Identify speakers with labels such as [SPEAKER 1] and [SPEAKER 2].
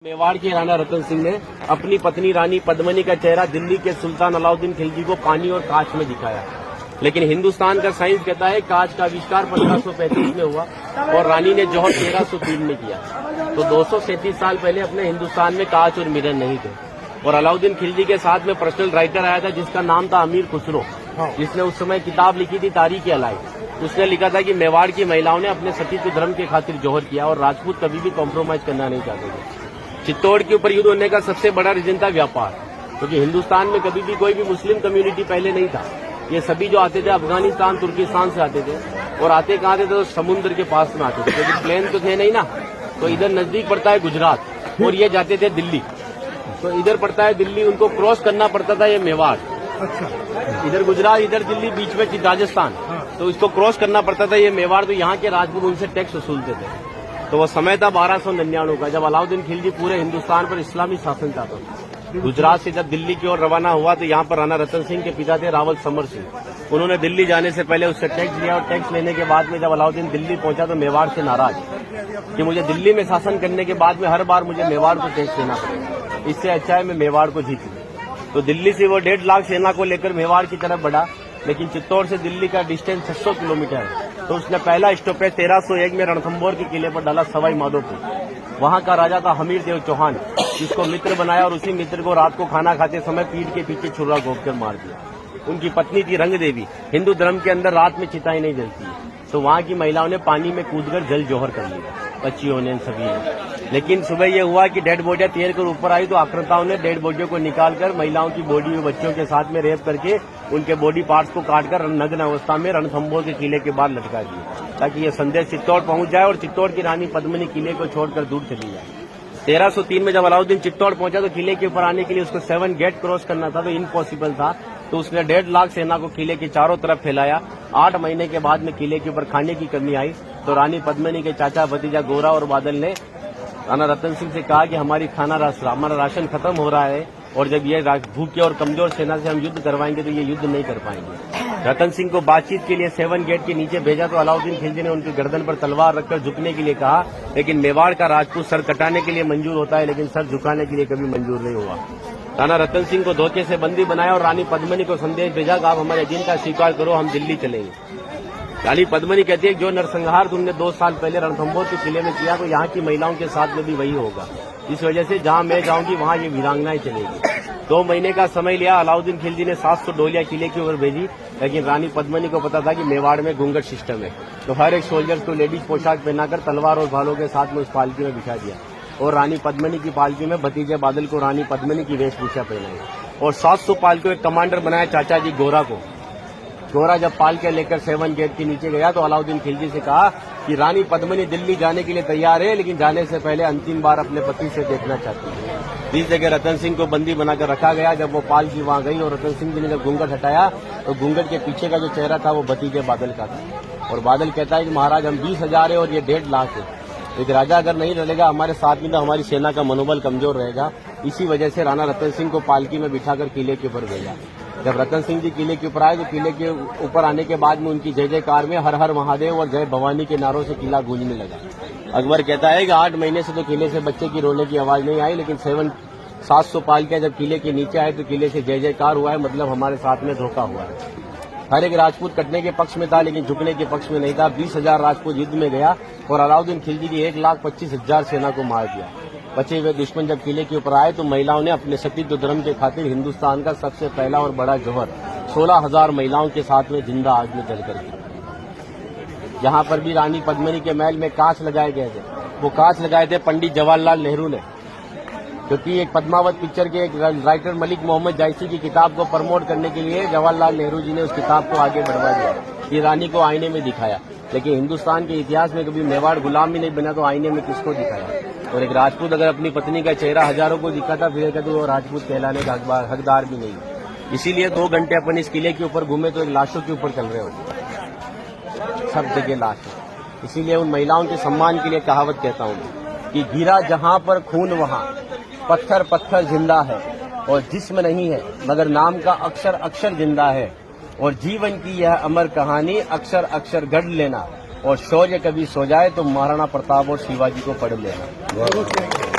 [SPEAKER 1] मेवाड़ के राणा रतन सिंह ने अपनी पत्नी रानी पद्मिनी का चेहरा दिल्ली के सुल्तान अलाउद्दीन खिलजी को पानी और कांच में दिखाया, लेकिन हिंदुस्तान का साइंस कहता है कांच का आविष्कार 1535 में हुआ और रानी ने जौहर 1303 में किया। तो 237 साल पहले अपने हिंदुस्तान में कांच और मिरर नहीं थे। और अलाउद्दीन खिलजी के साथ में पर्सनल राइटर आया था जिसका नाम था अमीर खुसरो, जिसने उस समय किताब लिखी थी तारीख अलाई। उसने लिखा था कि मेवाड़ की महिलाओं ने अपने सतीत्व धर्म के खातिर जौहर किया और राजपूत कभी भी कॉम्प्रोमाइज करना नहीं चाहते थे। चित्तौड़ के ऊपर युद्ध होने का सबसे बड़ा रीजन था व्यापार, क्योंकि हिंदुस्तान में कभी भी कोई भी मुस्लिम कम्युनिटी पहले नहीं था। ये सभी जो आते थे अफगानिस्तान तुर्किस्तान से आते थे, और आते कहाँ थे तो समुद्र के पास में आते थे, क्योंकि प्लेन तो थे नहीं ना। तो इधर नजदीक पड़ता है गुजरात और ये जाते थे दिल्ली, तो इधर पड़ता है दिल्ली, उनको क्रॉस करना पड़ता था ये मेवाड़। अच्छा, इधर गुजरात इधर दिल्ली बीच में राजस्थान, तो इसको क्रॉस करना पड़ता था ये मेवाड़। तो यहाँ के राजपूत उनसे टैक्स वसूलते थे। तो वो समय था 1299 का, जब अलाउद्दीन खिलजी पूरे हिंदुस्तान पर इस्लामी शासन चाहता था। गुजरात से जब दिल्ली की ओर रवाना हुआ तो यहाँ पर राणा रतन सिंह के पिता थे रावल समर सिंह। उन्होंने दिल्ली जाने से पहले उससे टैक्स लिया, और टैक्स लेने के बाद में जब अलाउद्दीन दिल्ली पहुंचा तो मेवाड़ से नाराज कि मुझे दिल्ली में शासन करने के बाद में हर बार मुझे मेवाड़ को टैक्स देना पड़ेगा, इससे अच्छा है मैं मेवाड़ को जीत लूं। तो दिल्ली से वो 1.5 लाख सेना को लेकर मेवाड़ की तरफ बढ़ा, लेकिन चित्तौड़ से दिल्ली का डिस्टेंस 600 किलोमीटर है। तो उसने पहला स्टॉपेज 1301 में रणथंभौर के किले पर डाला, सवाई माधोपुर। वहां का राजा था हमीर देव चौहान, जिसको मित्र बनाया, और उसी मित्र को रात को खाना खाते समय पीठ के पीछे छुरा घोंपकर मार दिया। उनकी पत्नी थी रंग देवी। हिंदू धर्म के अंदर रात में चिताएं नहीं जलती है, तो वहां की महिलाओं ने पानी में कूदकर जल जौहर कर लिया, बच्चियों ने, सभी ने। लेकिन सुबह यह हुआ कि डेड बॉडियां तैर कर ऊपर आई, तो आक्रांताओं ने डेड बॉडियों को निकालकर महिलाओं की बॉडी और बच्चों के साथ में रेप करके उनके बॉडी पार्ट्स को काटकर नग्न अवस्था में रणथंभौर के किले के बाहर लटका दिया, ताकि यह संदेश चित्तौड़ पहुंच जाए और चित्तौड़ की रानी पद्मिनी किले को छोड़कर दूर चली जाए। 1303 में जब अलाउद्दीन चित्तौड़ पहुंचा तो किले के ऊपर आने के लिए उसको 7 गेट क्रॉस करना था, तो इम्पॉसिबल था। तो उसने 1.5 लाख सेना को किले के चारों तरफ फैलाया। 8 महीने के बाद में किले के ऊपर खाने की कमी आई, तो रानी पद्मिनी के चाचा भतीजा गोरा और बादल ने राणा रतन सिंह से कहा कि हमारा राशन खत्म हो रहा है, और जब ये भूखे और कमजोर सेना से हम युद्ध करवाएंगे तो ये युद्ध नहीं कर पाएंगे। रतन सिंह को बातचीत के लिए 7 गेट के नीचे भेजा, तो अलाउद्दीन खिलजी ने उनकी गर्दन पर तलवार रखकर झुकने के लिए कहा, लेकिन मेवाड़ का राजपूत सर कटाने के लिए मंजूर होता है, लेकिन सर झुकाने के लिए कभी मंजूर नहीं हुआ। राणा रतन सिंह को धोखे से बंदी बनाया और रानी पद्मिनी को संदेश भेजा कि आप हमारे एजेंडा स्वीकार करो, हम दिल्ली चलेंगे। रानी पद्मिनी कहती है जो नरसंहार तुमने 2 साल पहले रणथंभौर के किले में किया, तो यहाँ की महिलाओं के साथ में भी वही होगा। इस वजह से जहाँ मैं जाऊंगी वहाँ ये वीरांगनाएं चलेगी। 2 महीने का समय लिया। अलाउद्दीन खिलजी ने 700 डोलियां किले की ओर भेजी, लेकिन रानी पद्मिनी को पता था कि मेवाड़ में घूंघट सिस्टम है, तो हर एक सोल्जर को लेडीज पोशाक पहनाकर तलवार और भालों के साथ में उस पालकी में बिठा दिया, और रानी पद्मिनी की पालकी में भतीजे बादल को रानी पद्मिनी की वेशभूषा पहनाई, और 700 पालकी को एक कमांडर बनाया चाचा जी गोरा को। गोरा जब पालके लेकर 7 गेट के नीचे गया तो अलाउद्दीन खिलजी से कहा कि रानी पद्मिनी दिल्ली जाने के लिए तैयार है, लेकिन जाने से पहले अंतिम बार अपने पति से देखना चाहती है। इस जगह रतन सिंह को बंदी बनाकर रखा गया। जब वो पालकी वहां गई और रतन सिंह जी ने जब घूंघट हटाया, तो घूंघट के पीछे का जो चेहरा था वो भतीजे बादल का था, और बादल कहता है कि महाराज हम 20,000 है और ये 1.5 लाख है, एक राजा अगर नहीं रहेगा हमारे साथ में तो हमारी सेना का मनोबल कमजोर रहेगा। इसी वजह से राणा रतन सिंह को पालकी में बिठाकर किले के ऊपर भेजा। जब रतन सिंह जी किले के ऊपर आए तो किले के ऊपर आने के बाद में उनकी जय जयकार में हर हर महादेव और जय भवानी के नारों से किला गूंजने लगा। अकबर कहता है कि 8 महीने से तो किले से बच्चे की रोने की आवाज नहीं आई, लेकिन 700 पालकियां जब किले के नीचे आए तो किले से जय जयकार हुआ है, मतलब हमारे साथ में धोखा हुआ है। हर एक राजपूत कटने के पक्ष में था, लेकिन झुकने के पक्ष में नहीं था। 20,000 राजपूत युद्ध में गया और अलाउद्दीन खिलजी की 1,25,000 सेना को मार दिया। बचे हुए दुश्मन जब किले के ऊपर आए तो महिलाओं ने अपने सतीत्व धर्म के खातिर हिंदुस्तान का सबसे पहला और बड़ा जौहर 16,000 महिलाओं के साथ में जिंदा आग में जलकर किया। यहाँ पर भी रानी पद्मिनी के महल में कांच लगाए गए थे। वो कांच लगाए थे पंडित जवाहरलाल नेहरू ने, क्योंकि एक पद्मावत पिक्चर के एक राइटर मलिक मोहम्मद जायसी की किताब को प्रमोट करने के लिए जवाहरलाल नेहरू जी ने उस किताब को आगे बढ़वा दिया। ये रानी को आईने में दिखाया, लेकिन हिंदुस्तान के इतिहास में कभी मेवाड़ गुलाम भी नहीं बना, तो आईने में किसको दिखाया? और एक राजपूत अगर अपनी पत्नी का चेहरा हजारों को दिखाता फिर तो वो राजपूत कहलाने का हकदार भी नहीं। इसीलिए 2 घंटे अपन इस किले के ऊपर घूमे तो एक लाशों के ऊपर चल रहे होते, सब जगह लाश है। इसीलिए उन महिलाओं के सम्मान के लिए कहावत कहता हूँ कि गिरा जहाँ पर खून वहाँ, पत्थर पत्थर जिंदा है, और जिस्म नहीं है मगर नाम का अक्षर अक्षर जिंदा है, और जीवन की यह अमर कहानी अक्षर अक्षर गढ़ लेना, और शौर्य कभी सो जाए तो महाराणा प्रताप और शिवाजी को पढ़ लेना।